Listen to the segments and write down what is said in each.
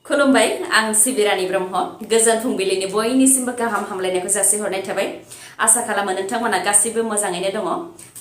खुलुमबाय आं सिबिरानि ब्रह्म गोजोन फुंबिलिनि बयनिसिमबो गाहाम हामलायनायखौ जासिहरनाय थाबाय आसा खालामो नोंथांमोना गासिबो मोजाङैनो दङ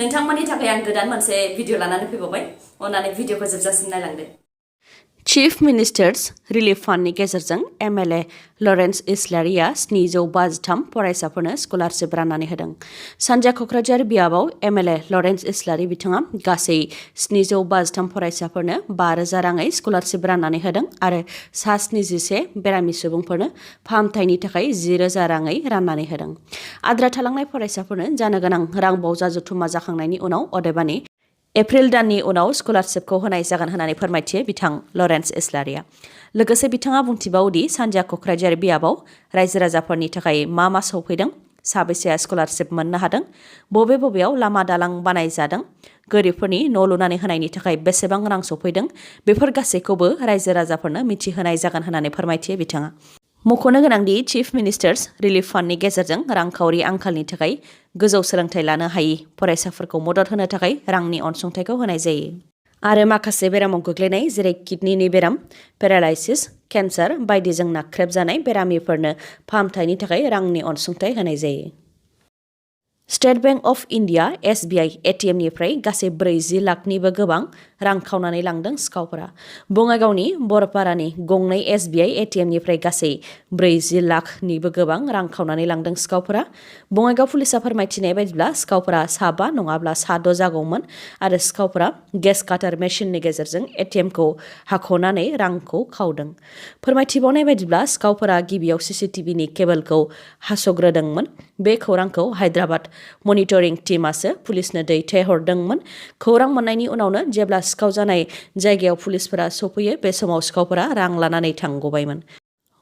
नोंथांमोननि थाखाय आं गोदान मोनसे भिडिअ लानानै फैबावबाय अननानै भिडिअखौ जोबजासिम नायलांदो चीफ मिनिस्टार्स रिलिफ फान्डनि गेजेरजों एमएलए लरेन्स इस्लारिया 753 फरायसाफोरनो स्कलारशिप राननानै होदों। सानजा क'क्राझार बियाबाव एमएलए लरेन्स इस्लारि बिथाङा गासै 753 फरायसाफोरनो 5,000 राङै स्कलारशिप राननानै होदों आरो सा 71 बेरामि सुबुंफोरनो फाहामथायनि थाखाय 10,000 राङै राननानै होदों। आद्रा थालांनाय फरायसाफोरनो जानो गोनां रां बावजा जथुमा जाखांनायनि उनाव अदेबानि एप्रिल दाननि उनाव स्कलारशिपखौ होनाय जागोन होननानै फोरमायथियो बिथां लरेन्स इस्लारिया। लोगोसे बिथाङा बुंथिबावदि सानजा क'क्राझार बियाबाव रायजो राजाफोरनि थाखाय मा सौफैदों, साबेसेया स्कलारशिप मोननो हादों, बबेयाव लामा दालां बानायजादों, गोरिबफोरनि न' लुनानै होनायनि थाखाय बेसेबां रां सौफैदों, बेफोर गासैखौबो रायजो राजाफोरनो मिथिहोनाय जागोन होननानै फोरमायथियो बिथाङा। मख'नो गोनांदि चीफ मिनिस्टार्स रिलिफ फान्डनि गेजेरजों रांखावरि आंखालनि थाखाय गोजौ सोलोंथाइ लानो हायि फरायसाफोरखौ मदद होनो थाखाय रांनि अनसुंथाइखौ होनाय जायो आरो माखासे बेरामाव गोग्लैनाय जेरै किडनिनि बेराम, पेरालाइसिस, केन्सार बायदिजों नाख्रेबजानाय बेरामिफोरनो फाहामथायनि थाखाय रांनि अनसुंथाइ होनाय जायो। State bank of India (SBI) एटिएमनिफ्राय गासै 40 लाखनिबो गोबां रां खावनानै लांदों सिखावफोरा। बङाइगावनि बरपारानि गंनै SBI एटिएमनिफ्राय गासै 40 लाखनिबो गोबां रां खावनानै लांदों सिखावफोरा। बङाइगाव पुलिसा फोरमायथिनाय बायदिब्ला सिखावफोरा 5 नङाब्ला 6 जागौमोन आरो सिखावफोरा गेस काटार मेसिननि गेजेरजों एटिएमखौ हाख'नानै रांखौ खावदों। फोरमायथिबावनाय बायदिब्ला सिखावफोरा गिबियाव CCTVनि केबोलखौ हास'ग्रोदोंमोन। बे खौरांखौ हायद्राबाद मनिटरिं टीमासो पुलिसनो दैथायहरदोंमोन। खौरां मोननायनि उनावनो जेब्ला सिखाव जानाय जायगायाव पुलिसफोरा सफैयो बे समाव सिखावफोरा रां लानानै थांगबायमोन।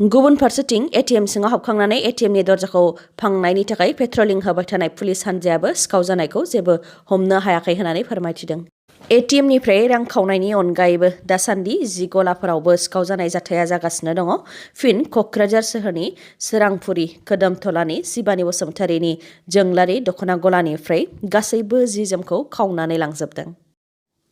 गुबुन फारसेथिं एटिएम सिङाव हाबखांनानै एटिएमनि दरजाखौ फांनायनि थाखाय पेट्रलिं होबाय थानाय पुलिस हान्जायाबो सिखाव जानायखौ जेबो हमनो हायाखै होननानै फोरमायथिदों। एटिएमनिफ्राय रां खावनायनि अनगायैबो दासान्दि 10 गलाफोरावबो सिखाव जानाय जाथाया जागासिनो दङ। फिन क'क्राझार सोहोरनि सोरांफुरि खोदोमथलानि शिबानि बसुमतारीनि जोंलारि दख'ना गलानिफ्राय गासैबो जि-जोमखौ खावनानै लांजोबदों।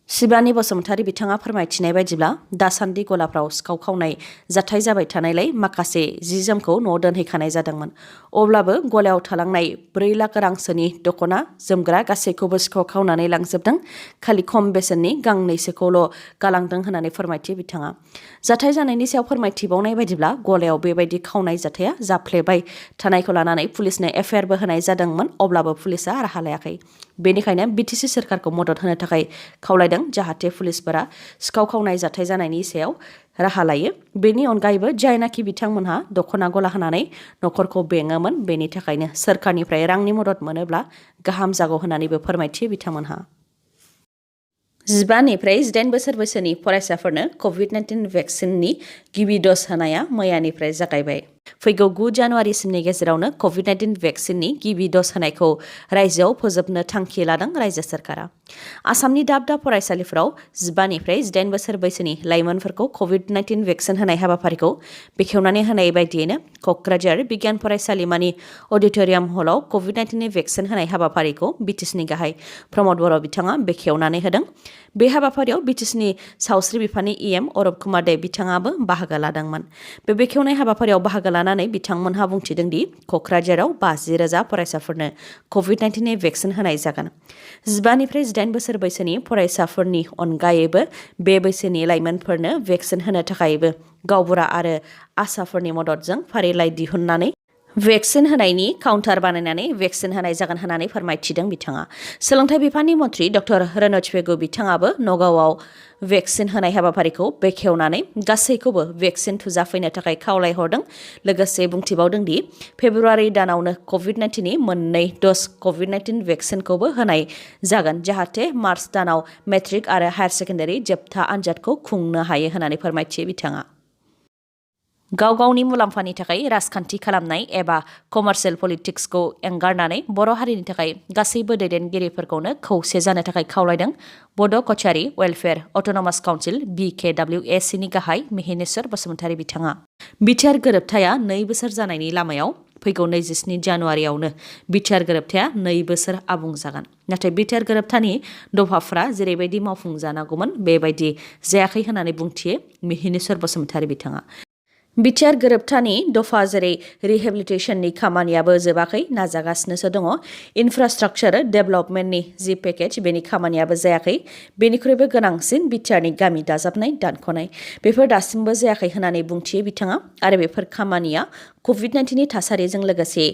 शिबानि बसुमतारी बिथाङा फोरमायथिनाय बायदिब्ला दासान्दि गलाफ्राव सिखाव खावनाय जाथाय जाबाय थानायलाय माखासे जि-जोमखौ न'आव दोनहैखानाय जादोंमोन। अब्लाबो गलायाव थालांनाय 4 लाख रांसोनि दख'ना जोमग्रा गासैखौबो सिखाव खावनानै लांजोबदों। खालि खम बेसेननि गांनैसोखौल' गालांदों होननानै फोरमायथियो बिथाङा। जाथाय जानायनि सायाव फोरमायथिबावनाय बायदिब्ला गलायाव बेबायदि खावनाय जाथाया जाफ्लेबाय थानायखौ लानानै पुलिसनो एफआइआरबो होनाय जादोंमोन अब्लाबो पुलिसा राहा लायाखै। बेनिखायनो BTC सोरखारखौ मदद होनो थाखाय खावलायदों जाहाथे पुलिसफोरा सिखाव खावनाय जाथाय जानायनि सायाव राहा लायो। बेनि अनगायैबो जायनाखि बिथांमोनहा दख'ना गला होनानै न'खरखौ बेङोमोन बेनि थाखायनो सोरखारनिफ्राय रांनि मदद मोनोब्ला गाहाम जागौ होननानैबो फोरमायथियो बिथांमोनहा। 15 निफ्राय 18 बोसोर बैसोनि फरायसाफोरनो कभिड-19 भेक्सिननि गिबि द'ज होनाया मैयानिफ्राय जागायबाय। फैगौ 9 जानुवारिसिमनि गेजेरावनो कभिड-19 भेक्सिननि गिबि द'ज होनायखौ रायजोआव फोजोबनो थांखि लादों रायजो सोरखारा। आसामनि दाब फरायसालिफोराव 15 निफ्राय 18 बोसोर बैसोनि लाइमोनफोरखौ कभिड-19 भेक्सिन होनाय हाबाफारिखौ बेखेवनानै होनाय बायदियैनो क'क्राझार बिगियान फरायसालिमानि अडिट'रियाम हलाव कभिड-19 भेक्सिन होनाय हाबाफारिखौ BTCनि गाहाय प्रमद बर' बिथाङा बेखेवनानै होदों। बे हाबाफारियाव BTCनि सावस्रि बिफाननि EM अरप कुमार दे बिथाङाबो बाहागो लादोंमोन। बे बेखेवनाय हाबाफारियाव बाहागो लानानै बिथांमोनहा बुंथिदों दि क'क्राझाराव 50,000 फरायसाफोरनो कभिड-19 भेक्सिन होनाय जागोन। 15 निफ्राय 18 बोसोर बैसोनि फरायसाफोरनि अनगायैबो बे बैसोनि लाइमोनफोरनो भेक्सिन होनो थाखायबो गावबुरा आरो आसाफोरनि मददजों फारिलाइ दिहुननानै भेक्सिन होनायनि काउन्टार बानायनानै भेक्सिन होनाय जागोन होननानै फोरमायथिदों बिथाङा। सोलोंथाइ बिफाननि मन्थ्रि डक्टर रनज पेगु बिथाङाबो नगावआव भेक्सिन होनाय हाबाफारिखौ बेखेवनानै गासैखौबो भेक्सिन थुजाफैनो थाखाय खावलायहरदों। लोगोसे बुंथिबावदों दि फेब्रुवारि दानावनो कभिड-19 नि मोननै द'ज कभिड-19 भेक्सिनखौबो होनाय जागोन जाहाथे मार्च दानाव मेट्रिक आरो हायार सेकेन्डारि जोबथा आनजादखौ खुंनो हायो होननानै फोरमायथियो बिथाङा। गाव-गावनि मुलाम्फानि थाखाय राजखान्थि खालामनाय एबा कमार्शियेल पलिटिक्सखौ एंगारनानै बर' हारिनि थाखाय गासैबो दैदेनगिरिफोरखौनो खौसे जानो थाखाय खावलायदों बड' Kachari welfare autonomous council BKWAC नि गाहाय मिहिनेश्वर बसुमतारी बिथाङा। बिटिआर गोरोबथाया 2 बोसोर जानायनि लामायाव फैगौ 27 जानुवारियावनो बिटिआर गोरोबथाया 2 बोसोर आबुं जागोन। नाथाय बिटिआर गोरोबथानि दफाफ्रा जेरैबायदि मावफुंजानांगौमोन बेबायदि जायाखै होननानै बुंथियो मिहिनेश्वर बसुमतारी बिथाङा। बिटिआर गोरोबथानि दफा जेरै रिहेबिलिटेसननि खामानियाबो जोबाखै नाजागासिनोसो दङ इनफ्रास्ट्राक्चार डेभेलपमेन्टनि जि पेकेज बेनि खामानियाबो जायाखै बेनिख्रुइबो गोनांसिन बिटिआरनि गामि दाजाबनाय दानख'नाय बेफोर दासिमबो जायाखै होननानै बुंथियो बिथाङा आरो बेफोर खामानिया COVID-19नि थासारिजों लोगोसे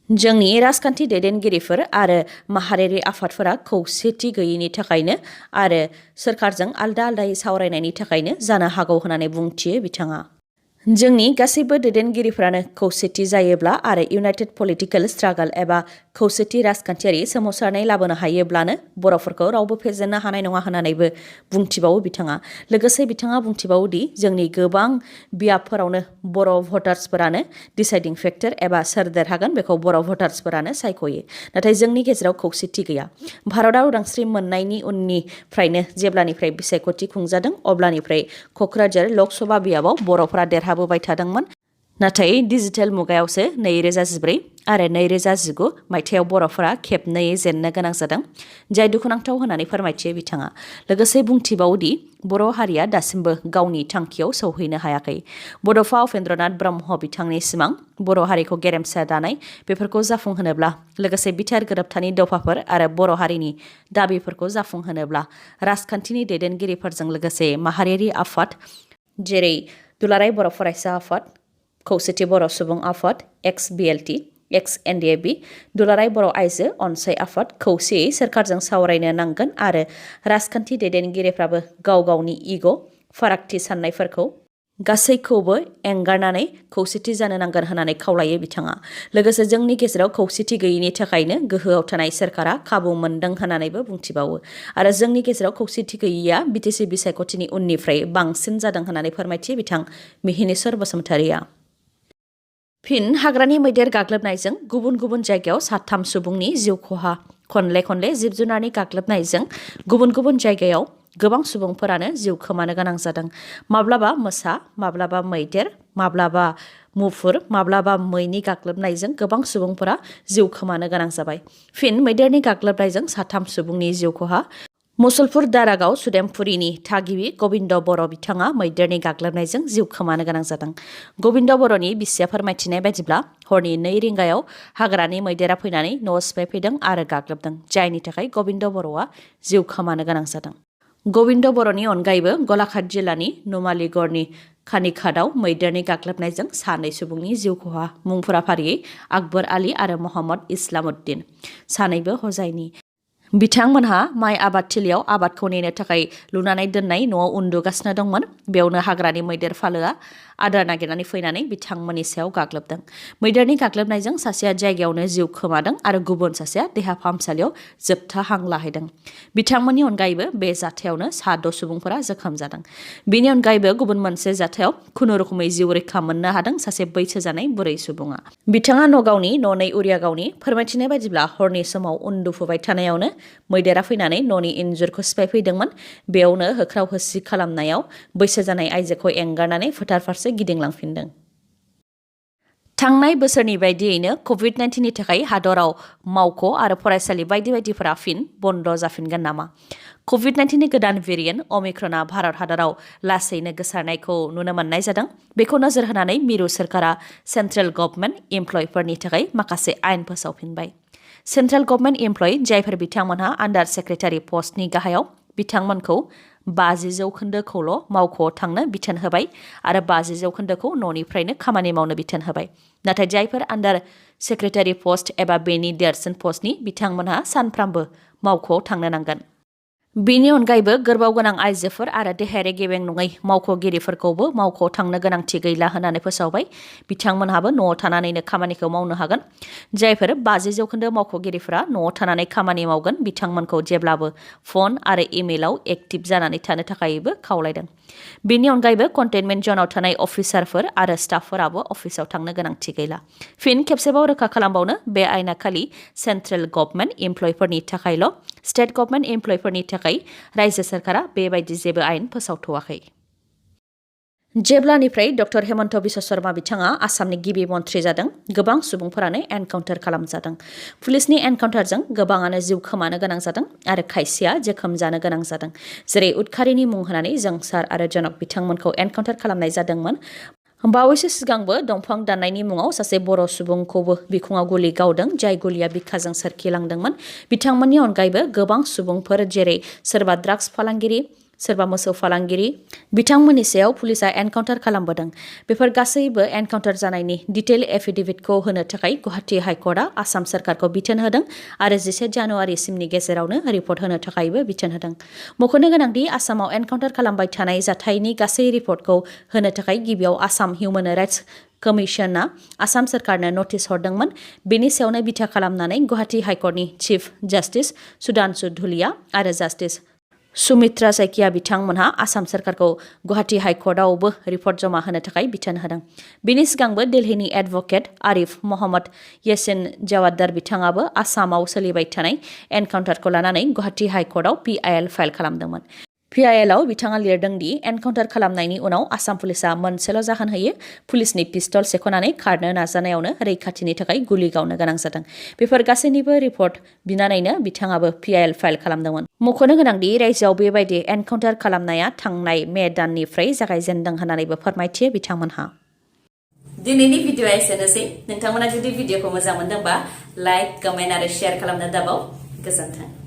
जोंनि राजखान्थि दैदेनगिरिफोर आरो माहारियारि आफादफोरा खौसेथि गैयैनि थाखायनो आरो सोरखारजों आलदा आलदायै सावरायनायनि थाखायनो जानो हागौ होननानै बुंथियो बिथाङा जोंनि गासैबो दैदेनगिरिफोरानो खौसेथि जायोब्ला आरो इउनाइटेड पलिटिकेल स्ट्रागल एबा खौसेथि राजखान्थियारि सोमावसारनाय लाबोनो हायोब्लानो बर'फोरखौ रावबो फेजेननो हानाय नङा होननानैबो बुंथिबावो बिथाङा लोगोसे बिथाङा बुंथिबावोदि जोंनि गोबां बियाबफोरावनो बर' भटार्सफोरानो डिसाइडिं फेक्टर एबा सोर देरहागोन बेखौ बर' भटार्सफोरानो सायख'यो नाथाय जोंनि गेजेराव खौसेथि गैया भारतआव उदांस्रि मोननायनि उननिफ्रायनो जेब्लानिफ्राय बिसायख'थि खुंजादों अब्लानिफ्राय क'क्राझार लकसभा बियाबाव बर'फोरा देरहाबोबाय थादोंमोन नाथाय डिजिटेल मुगायावसो 2014 आरो 2019 मायथाइयाव बर'फोरा खेबनै जेननो गोनां जादों जाय दुखुनांथाव होननानै फोरमायथियो बिथाङा लोगोसे बुंथिबावोदि बर' हारिया दासिमबो गावनि थांखियाव सौहैनो हायाखै बड'फा उपेन्द्रनाथ ब्रह्म बिथांनि सिमां बर' हारिखौ गेरेमसा दानाय बेफोरखौ जाफुंहोनोब्ला लोगोसे बिटिआर गोरोबथानि दफाफोर आरो बर' हारिनि दाबिफोरखौ जाफुंहोनोब्ला राजखान्थिनि दैदेनगिरिफोरजों लोगोसे माहारियारि आफाद जेरै दुलाराय बर' फरायसा आफाद खौसेथि बर' सुबुं आफाद एक्स BLT एक्स NDAB दुलाराय बर' आइजो अनसाय आफाद खौसेयै सोरखारजों सावरायनो नांगोन आरो राजखान्थि दैदेनगिरिफ्राबो गाव गावनि इग' फारागथि साननायफोरखौ गासैखौबो एंगारनानै खौसेथि जानो नांगोन होननानै खावलायो बिथाङा लोगोसे जोंनि गेजेराव खौसेथि गैयैनि थाखायनो गोहोआव थानाय सोरखारा खाबु मोनदों होननानैबो बुंथिबावो आरो जोंनि गेजेराव खौसेथि गैयैया बिटिसि बिसायख'थिनि उननिफ्राय बांसिन जादों होननानै फोरमायथियो बिथां मिहिनेश्वर बसुमतारिया फिन हाग्रानि मैदेर गाग्लोबनायजों गुबुन गुबुन जायगायाव 3 सुबुंनि जिउ खहा खनले खनले जिब जुनारनि गाग्लोबनायजों गुबुन गुबुन जायगायाव गोबां सुबुंफोरानो जिउ खोमानो गोनां जादों माब्लाबा मोसा माब्लाबा मैदेर माब्लाबा मुफुर माब्लाबा मैनि गाग्लोबनायजों गोबां सुबुंफोरा जिउ खोमानो गोनां जाबाय फिन मैदेरनि गाग्लोबनायजों 3 सुबुंनि जिउ खहा मुसलपुर दारागाव सुदेमपुरीनि थागिबि गबिन्द बर' बिथाङा मैदेरनि गाग्लोबनायजों जिउ खोमानो गोनां जादों गबिन्द बर'नि बिसिया फोरमायथिनाय बायदिब्ला हरनि 2 रिंगायाव हाग्रानि मैदेरा फैनानै न' सिफायफैदों आरो गाग्लोबदों जायनि थाखाय गबिन्द बर'आ जिउ खोमानो गोनां जादों गबिन्द बर'नि अनगायैबो गलाघाट जिल्लानि नुमालीगड़नि खानिखादाव मैदेरनि गाग्लोबनायजों 2 सुबुंनि जिउ खहा मुंफोरा फारियै आकबर आली आरो मोहम्मद इस्लामुद्दिन सानैबो हजाइनि बिथांमोनहा माइ आबादथिलियाव आबादखौ नेनो थाखाय लुनानै दोननाय न'आव उन्दुगासिनो दंमोन बेयावनो हाग्रानि मैदेर फालोआ आदार नागिरनानै फैनानै बिथांमोननि सायाव गाग्लोबदों मैदेरनि गाग्लोबनायजों सासेया जायगायावनो जिउ खोमादों आरो गुबुन सासेया देहा फाहामसालियाव जोबथा हां लाहैदों बिथांमोननि अनगायैबो बे जाथायावनो 6 सुबुंफोरा जोखोम जादों बेनि अनगायैबो गुबुन मोनसे जाथायाव खुनुरुखुमै जिउ रैखा मोननो हादों सासे बैसो जानाय बुरै सुबुङा बिथाङा नगावनि न'नै उरियागावनि फोरमायथिनाय बायदिब्ला हरनि समाव उन्दुफुबाय थानायावनो मैदेरा फैनानै न'नि इन्जुरखौ सिफायफैदोंमोन बेयावनो होख्राव होसि खालामनायाव बैसो जानाय आइजोखौ एंगारनानै फोथार फारसे गिदिंलांफिनदों थांनाय बोसोरनि बायदियैनो COVID-19नि थाखाय हादराव मावख' आरो फरायसालि बायदि बायदिफोरा फिन बन्द जाफिनगोन नामा COVID-19नि गोदान भेरिएन्ट अमिक्रना भारत हादराव लासैनो गोसारनायखौ नुनो मोननाय जादों बेखौ नोजोर होनानै मिरु सोरखारा सेन्ट्रेल गभर्नमेन्ट एमप्लयिफोरनि थाखाय माखासे आयेन फोसावफिनबाय सेन्ट्रेल गभर्नमेन्ट एमप्लयि जायफोर बिथांमोनहा आन्डार सेक्रेटारि पस्टनि गाहायाव बिथांमोनखौ 50% मावख'आव थांनो बिथोन होबाय आरो 50%खौ न'निफ्रायनो खामानि मावनो बिथोन होबाय नाथाय जायफोर आन्डार सेक्रेटारि पस्ट एबा बेनि देरसिन पस्टनि बिथांमोनहा सानफ्रामबो मावख'आव थांनो नांगोन बेनि अनगायैबो गोर्बोआव गोनां आइजोफोर आरो देहायारि गेबें नङै मावख'गिरिफोरखौबो मावख'आव थांनो गोनांथि गैला होननानै फोसावबाय बिथांमोनहाबो न'आव थानानैनो खामानिखौ मावनो हागोन जायफोर 50% मावख'गिरिफोरा न'आव थानानै खामानि मावगोन बिथांमोनखौ जेब्लाबो फन आरो इमेलाव एक्टिभ जानानै थानो थाखायबो खावलायदों बेनि अनगायैबो कन्टेनमेन्ट जनाव थानाय अफिसारफोर आरो स्टाफफोराबो अफिसाव थांनो गोनांथि गैला फिन खेबसेबाव रोखा खालामबावनो बे आयेना खालि सेन्ट्रेल गभर्नमेन्ट एमप्लयिफोरनि थाखायल' स्टेट गभर्नमेन्ट एमप्लयिफोरनि थाखाय रायजो सोरखारा बेबायदि जेबो आयेन फोसावथ'वाखै जेब्लानिफ्राय डक्टर हेमन्त बिश्व शर्मा बिथाङा आसामनि गिबि मन्थ्रि जादों गोबां सुबुंफोरानो एनकाउन्टार खालामजादों पुलिसनि एनकाउन्टारजों गोबाङानो जिउ खोमानो गोनां जादों आरो खायसेया जोखोम जानो गोनां जादों जेरै उदखारिनि मुं होनानै जोंसार आरो जनक बिथांमोनखौ एनकाउन्टार खालामनाय जादोंमोन बावैसो सिगांबो दंफां दाननायनि मुङाव सासे बर' सुबुंखौबो बिखुङाव गुलि गावदों जाय गुलिया बिखाजों सोरखिलांदोंमोन। बिथांमोननि अनगायैबो गोबां सुबुंफोर जेरै सोरबा ड्राग्स फालांगिरि, सोरबा मोसौ फालांगिरि बिथांमोननि सायाव पुलिसा एनकाउन्टार खालामबोदों। बेफोर गासैबो एनकाउन्टार जानायनि डिटेल एफिडेभिटखौ होनो थाखाय गुवाहाटी हाइकर्टआ आसाम सोरखारखौ बिथोन होदों आरो 11 जानुवारिसिमनि गेजेरावनो रिपर्ट होनो थाखायबो बिथोन होदों। मख'नो गोनांदि आसामाव एनकाउन्टार खालामबाय थानाय जाथायनि गासै रिपर्टखौ होनो थाखाय गिबियाव आसाम हिउमेन राइट्स कमिशनआ आसाम सोरखारनो नटिस हरदोंमोन। बेनि सायावनो बिथा खालामनानै गुवाहाटी हाइकर्टनि चिफ जास्टिस सुधांशु धुलिया आरो जास्टिस सुमित्रा साइकिया बिथांमोनहा आसाम सोरखारखौ गुवाहाटी हाइकर्टआवबो रिपर्ट जमा होनो थाखाय बिथोन होदों। बेनि सिगांबो दिल्लीनि एडभकेट आरिफ मोहम्मद यासिन जावादार बिथाङाबो आसामाव सोलिबाय थानाय एनकाउन्टारखौ लानानै गुवाहाटी हाइकर्टआव PIL फाइल खालामदोंमोन। PILआव बिथाङा लिरदों दि एनकाउन्टार खालामनायनि उनाव आसाम पुलिसा मोनसेल' जाहोन होयो, पुलिसनि पिस्तल सेख'नानै खारनो नाजानायावनो रैखाथिनि थाखाय गुलि गावनो गोनां जादों। बेफोर गासैनिबो रिपर्ट बिनानैनो बिथाङाबो PIL फाइल खालामदोंमोन। मख'नो गोनांदि रायजोआव बेबायदि एनकाउन्टार खालामनाया थांनाय मे दाननिफ्राय जागायजेनदों होननानैबो फोरमायथियो बिथांमोनहा। दिनैनि भिडिअआ एसेनोसै। नोंथांमोना जुदि भिडिअखौ मोजां मोनदोंबा लाइक, कमेन्ट आरो शेयार खालामनो दाबाव। गोजोन्थों।